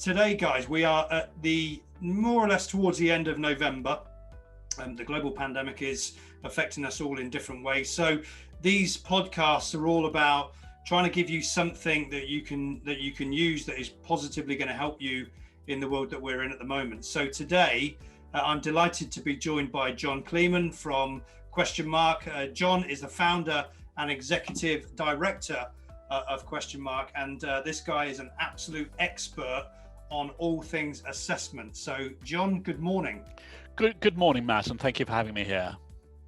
today, guys, we are at the more or less towards the end of November. The global pandemic is affecting us all in different ways. So these podcasts are all about trying to give you something that you can use that is positively going to help you in the world that we're in at the moment. So today, I'm delighted to be joined by John Kleeman from Questionmark. John is the founder and executive director of Questionmark, and this guy is an absolute expert on all things assessment. So, John, good morning. Good morning, Matt, and thank you for having me here.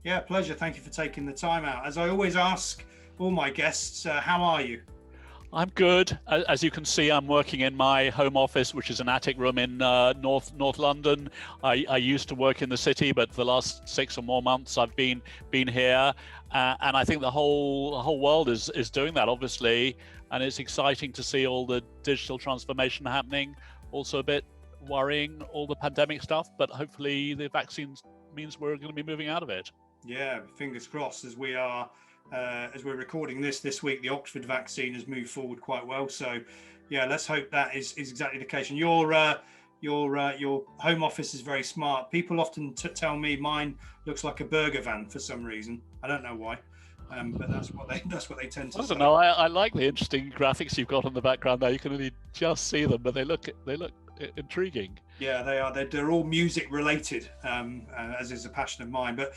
Yeah, pleasure. Thank you for taking the time out. As I always ask all my guests, how are you? I'm good. As you can see, I'm working in my home office, which is an attic room in North London. I used to work in the city, but for the last 6 or more months, I've been here, and I think the whole world is doing that, obviously, and it's exciting to see all the digital transformation happening. Also, a bit worrying, all the pandemic stuff, but hopefully the vaccine means we're going to be moving out of it. Yeah, fingers crossed. As we're recording this week, the Oxford vaccine has moved forward quite well. So, yeah, let's hope that is exactly the case. And your home office is very smart. People often tell me mine looks like a burger van for some reason. I don't know why, but that's what they tend to say. I don't know. I like the interesting graphics you've got on the background there. You can only just see them, but they look intriguing. Yeah, they are. They're all music related, as is a passion of mine. But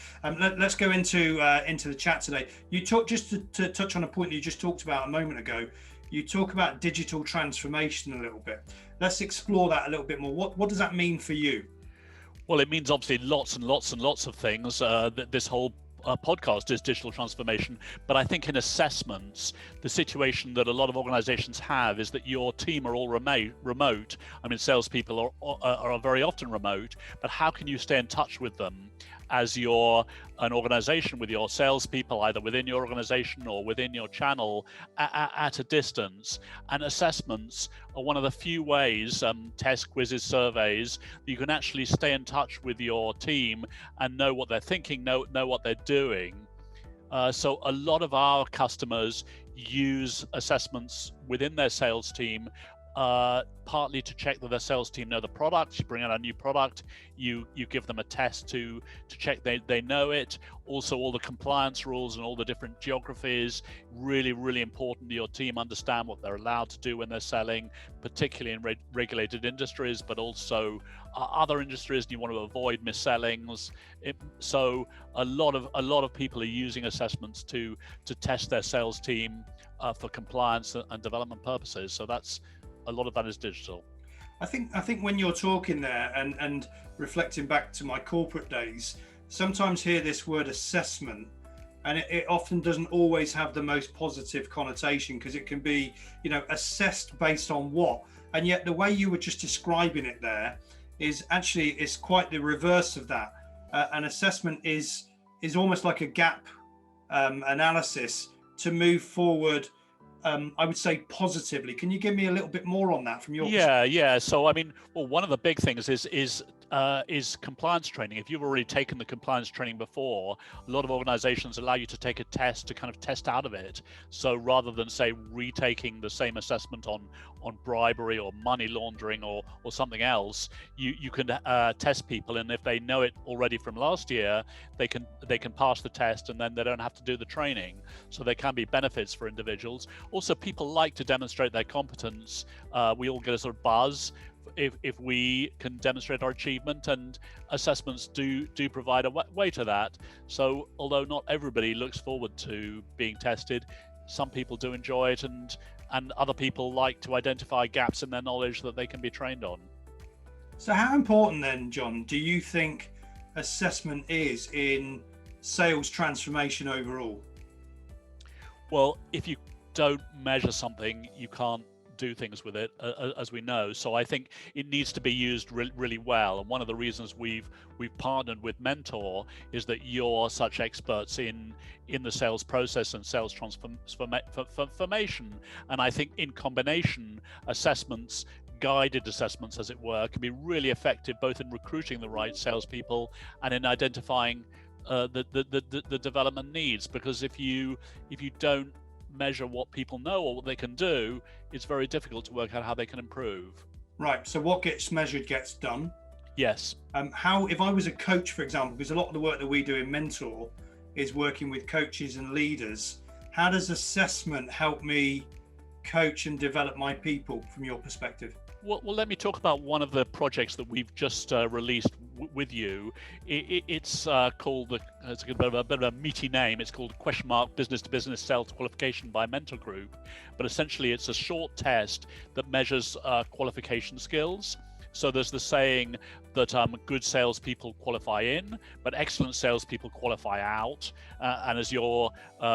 let's go into the chat today. You talk just to touch on a point that you just talked about a moment ago. You talk about digital transformation a little bit. Let's explore that a little bit more. What does that mean for you? Well, it means obviously lots and lots and lots of things. This whole podcast is digital transformation, but I think in assessments, the situation that a lot of organizations have is that your team are all remote. I mean, salespeople are very often remote, but how can you stay in touch with them as you're an organization with your salespeople, either within your organization or within your channel at a distance? And assessments are one of the few ways, tests, quizzes, surveys, that you can actually stay in touch with your team and know what they're thinking, know what they're doing. So a lot of our customers use assessments within their sales team, partly to check that their sales team know the product. You bring out a new product, you give them a test to check they know it. Also, all the compliance rules and all the different geographies, really important that your team understand what they're allowed to do when they're selling, particularly in regulated industries, but also other industries, and you want to avoid mis-sellings. So a lot of people are using assessments to test their sales team for compliance and development purposes. So a lot of that is digital. I think when you're talking there and reflecting back to my corporate days, sometimes hear this word assessment, and it often doesn't always have the most positive connotation, because it can be, assessed based on what, and yet the way you were just describing it there is quite the reverse of that. An assessment is almost like a gap analysis to move forward. I would say positively. Can you give me a little bit more on that from your perspective? Yeah. So I mean, well, one of the big things is compliance training. If you've already taken the compliance training before, a lot of organizations allow you to take a test to kind of test out of it. So rather than say retaking the same assessment on bribery or money laundering or something else, you can test people, and if they know it already from last year, they can pass the test, and then they don't have to do the training. So there can be benefits for individuals. Also, people like to demonstrate their competence. We all get a sort of buzz if we can demonstrate our achievement, and assessments do provide a way to that. So although not everybody looks forward to being tested, some people do enjoy it, and other people like to identify gaps in their knowledge that they can be trained on. So how important then, John, do you think assessment is in sales transformation overall? Well, if you don't measure something, you can't do things with it, as we know. So I think it needs to be used really well. And one of the reasons we've partnered with Mentor is that you're such experts in the sales process and sales transformation. And I think in combination, assessments, guided assessments as it were, can be really effective both in recruiting the right salespeople and in identifying the development needs. Because if you don't measure what people know or what they can do, it's very difficult to work out how they can improve. Right. So what gets measured gets done. Yes. How, if I was a coach, for example, because a lot of the work that we do in Mentor is working with coaches and leaders, how does assessment help me coach and develop my people from your perspective? Well, let me talk about one of the projects that we've just released with you. It's called, it's a bit of a meaty name. It's called Questionmark Business to Business Sales Qualification by Mentor Group. But essentially, it's a short test that measures qualification skills. So there's the saying that good salespeople qualify in, but excellent salespeople qualify out. And as your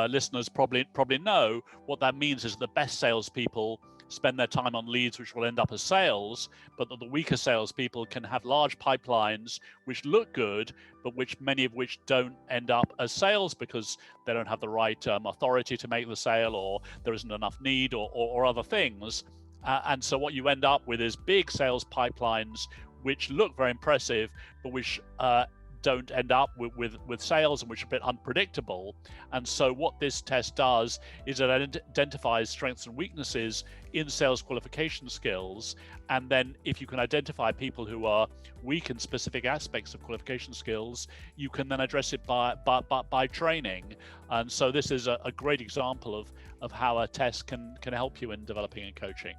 listeners probably know, what that means is the best salespeople spend their time on leads which will end up as sales, but that the weaker salespeople can have large pipelines which look good, but many of which don't end up as sales because they don't have the right authority to make the sale, or there isn't enough need, or other things. And so what you end up with is big sales pipelines which look very impressive, but which don't end up with sales, and which are a bit unpredictable. And so what this test does is it identifies strengths and weaknesses in sales qualification skills. And then if you can identify people who are weak in specific aspects of qualification skills, you can then address it by training. And so this is a great example of how a test can help you in developing and coaching.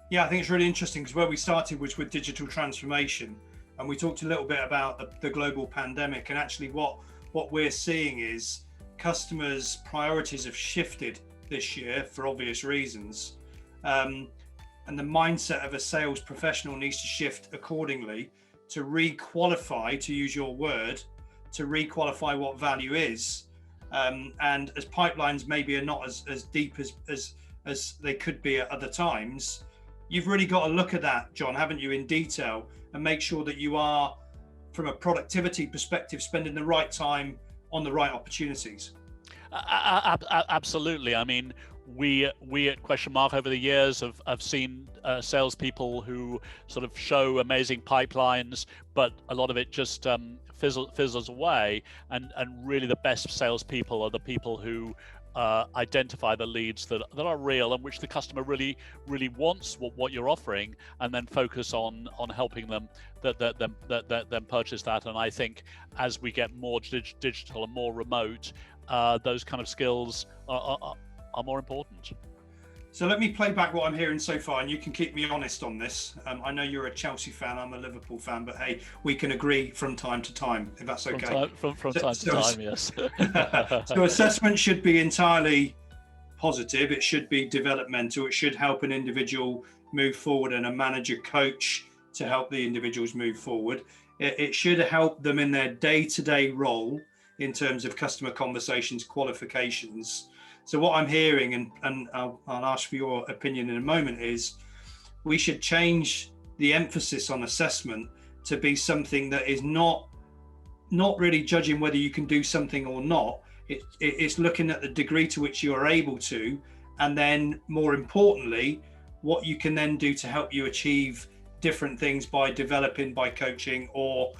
Yeah, I think it's really interesting because where we started was with digital transformation, and we talked a little bit about the global pandemic, and actually what we're seeing is customers' priorities have shifted this year for obvious reasons, and the mindset of a sales professional needs to shift accordingly to re-qualify, to use your word, to re-qualify what value is, and as pipelines maybe are not as deep as they could be at other times. You've really got to look at that, John, haven't you, in detail, and make sure that you are, from a productivity perspective, spending the right time on the right opportunities. Absolutely. I mean, we at Questionmark over the years have seen salespeople who sort of show amazing pipelines, but a lot of it just fizzles away. And really, the best salespeople are the people who identify the leads that are real and which the customer really wants what you're offering, and then focus on helping them then purchase that. And I think as we get more digital and more remote, those kind of skills are more important. So let me play back what I'm hearing so far, and you can keep me honest on this. I know you're a Chelsea fan, I'm a Liverpool fan, but hey, we can agree from time to time, if that's okay. From time to time, yes. So assessment should be entirely positive. It should be developmental. It should help an individual move forward, and a manager coach to help the individuals move forward. It should help them in their day-to-day role in terms of customer conversations, qualifications. So what I'm hearing, and I'll ask for your opinion in a moment, is we should change the emphasis on assessment to be something that is not really judging whether you can do something or not. It's looking at the degree to which you are able to, and then more importantly, what you can then do to help you achieve different things by developing, by coaching, or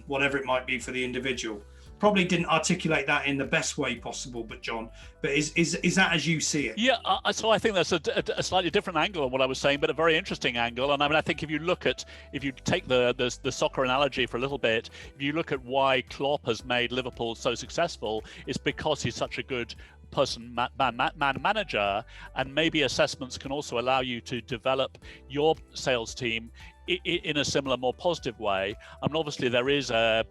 whatever it might be for the individual. Probably didn't articulate that in the best way possible, but John, but is that as you see it? Yeah, so I think that's a slightly different angle on what I was saying, but a very interesting angle. And I mean, I think if you take the soccer analogy for a little bit, if you look at why Klopp has made Liverpool so successful, it's because he's such a good manager, and maybe assessments can also allow you to develop your sales team in a similar, more positive way. I mean, obviously there is a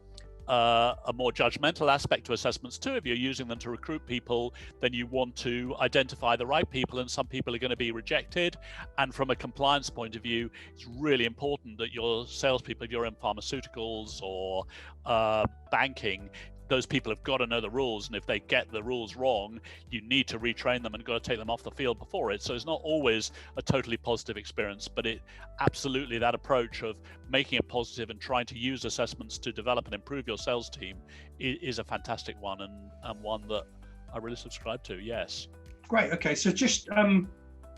more judgmental aspect to assessments too. If you're using them to recruit people, then you want to identify the right people, and some people are going to be rejected. And from a compliance point of view, it's really important that your salespeople, if you're in pharmaceuticals or banking, those people have got to know the rules, and if they get the rules wrong, you need to retrain them and got to take them off the field before it. So it's not always a totally positive experience, but it absolutely, that approach of making it positive and trying to use assessments to develop and improve your sales team is a fantastic one, and one that I really subscribe to. Yes. Great. Okay, so just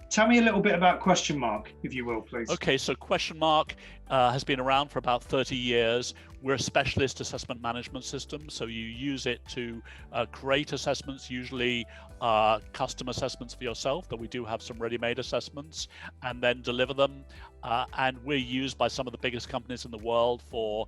tell me a little bit about Questionmark, if you will, please. Okay, so Questionmark has been around for about 30 years. We're a specialist assessment management system, so you use it to create assessments, usually custom assessments for yourself, though we do have some ready-made assessments, and then deliver them. And we're used by some of the biggest companies in the world for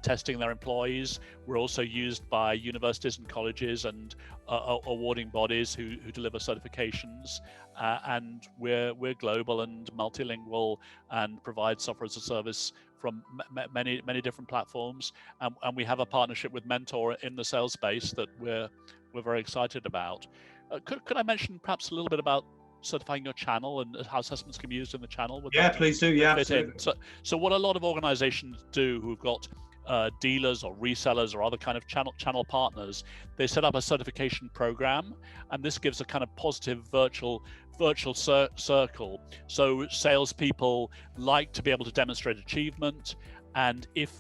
testing their employees. We're also used by universities and colleges and awarding bodies who deliver certifications. And we're global and multilingual and provide software as a service from many different platforms. And we have a partnership with Mentor in the sales space that we're very excited about. Could I mention perhaps a little bit about certifying your channel and how assessments can be used in the channel? Yeah, please do. Yeah, absolutely. So what a lot of organizations do who've got dealers or resellers or other kind of channel partners, they set up a certification program, and this gives a kind of positive virtual circle. So salespeople like to be able to demonstrate achievement, and if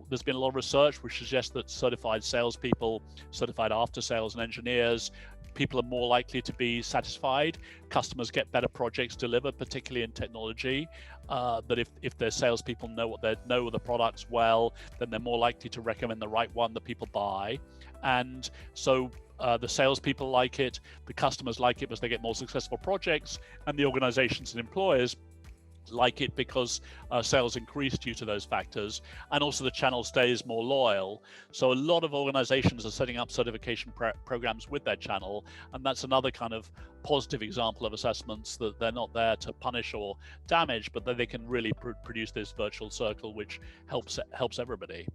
there's been a lot of research which suggests that certified salespeople, certified after sales and engineers, people are more likely to be satisfied. Customers get better projects delivered, particularly in technology. That if their salespeople know the products well, then they're more likely to recommend the right one that people buy. And so the salespeople like it, the customers like it because they get more successful projects, and the organizations and employers like it because sales increase due to those factors, and also the channel stays more loyal. So a lot of organizations are setting up certification programs with their channel, and that's another kind of positive example of assessments, that they're not there to punish or damage, but that they can really produce this virtual circle which helps everybody.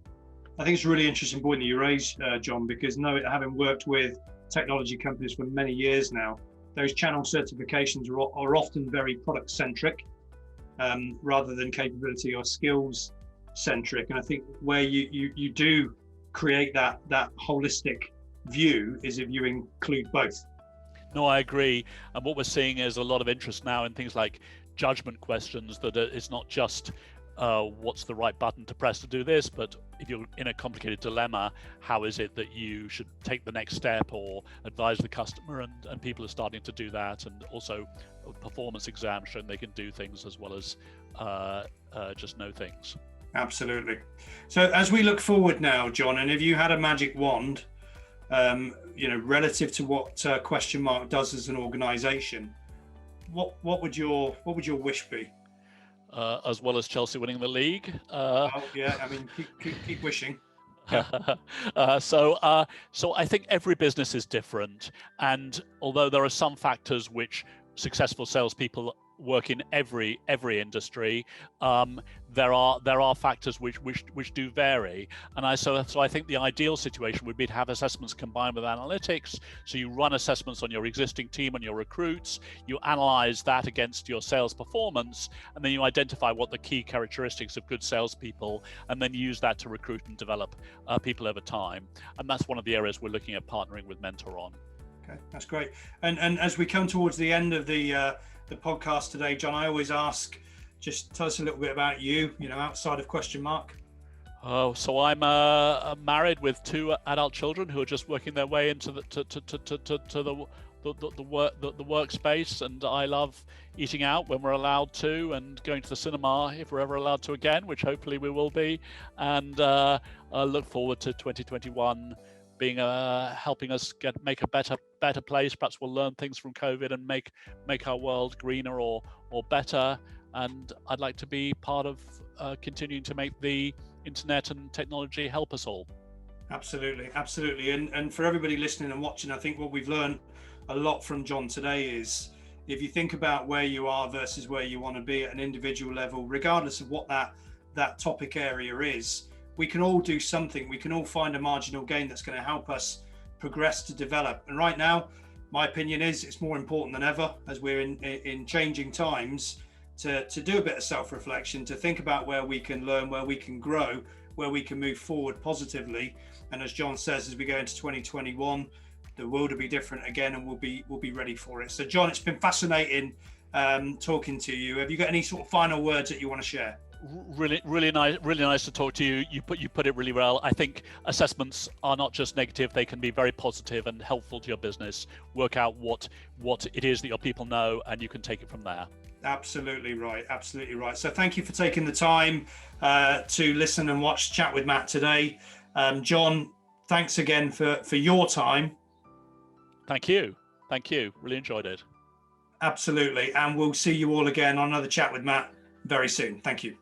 I think it's a really interesting point that you raised, John, because having worked with technology companies for many years now, those channel certifications are often very product centric, rather than capability or skills centric. And I think where you do create that holistic view is if you include both. No, I agree. And what we're seeing is a lot of interest now in things like judgment questions, that it's not just what's the right button to press to do this, but if you're in a complicated dilemma, how is it that you should take the next step or advise the customer? And people are starting to do that, and also performance exams showing they can do things as well as just know things. Absolutely. So as we look forward now, John, and if you had a magic wand, relative to what Questionmark does as an organization, what would your wish be? As well as Chelsea winning the league. Keep wishing. So I think every business is different, and although there are some factors which successful salespeople work in every industry, there are factors which do vary. And so I think the ideal situation would be to have assessments combined with analytics. So you run assessments on your existing team and your recruits, you analyze that against your sales performance, and then you identify what the key characteristics of good salespeople, and then use that to recruit and develop people over time. And that's one of the areas we're looking at partnering with Mentor on. Okay, that's great. And as we come towards the end of the podcast today, John, I always ask, just tell us a little bit about you, outside of Questionmark. Oh, so I'm married with 2 adult children who are just working their way into the workspace, and I love eating out when we're allowed to, and going to the cinema if we're ever allowed to again, which hopefully we will be. And I look forward to 2021 being helping us make a better place. Perhaps we'll learn things from COVID and make our world greener or better. And I'd like to be part of continuing to make the internet and technology help us all. Absolutely. And for everybody listening and watching, I think what we've learned a lot from John today is, if you think about where you are versus where you want to be at an individual level, regardless of what that topic area is, we can all do something. We can all find a marginal gain that's going to help us progress to develop. And right now, my opinion is it's more important than ever, as we're in changing times, to do a bit of self-reflection, to think about where we can learn, where we can grow, where we can move forward positively. And as John says, as we go into 2021, the world will be different again, and we'll be ready for it. So John, it's been fascinating talking to you. Have you got any sort of final words that you want to share? Really nice to talk to you. You put it really well. I think assessments are not just negative; they can be very positive and helpful to your business. Work out what it is that your people know, and you can take it from there. Absolutely right. Absolutely right. So thank you for taking the time to listen and watch Chat with Matt today. John, thanks again for your time. Thank you. Really enjoyed it. Absolutely. And we'll see you all again on another Chat with Matt very soon. Thank you.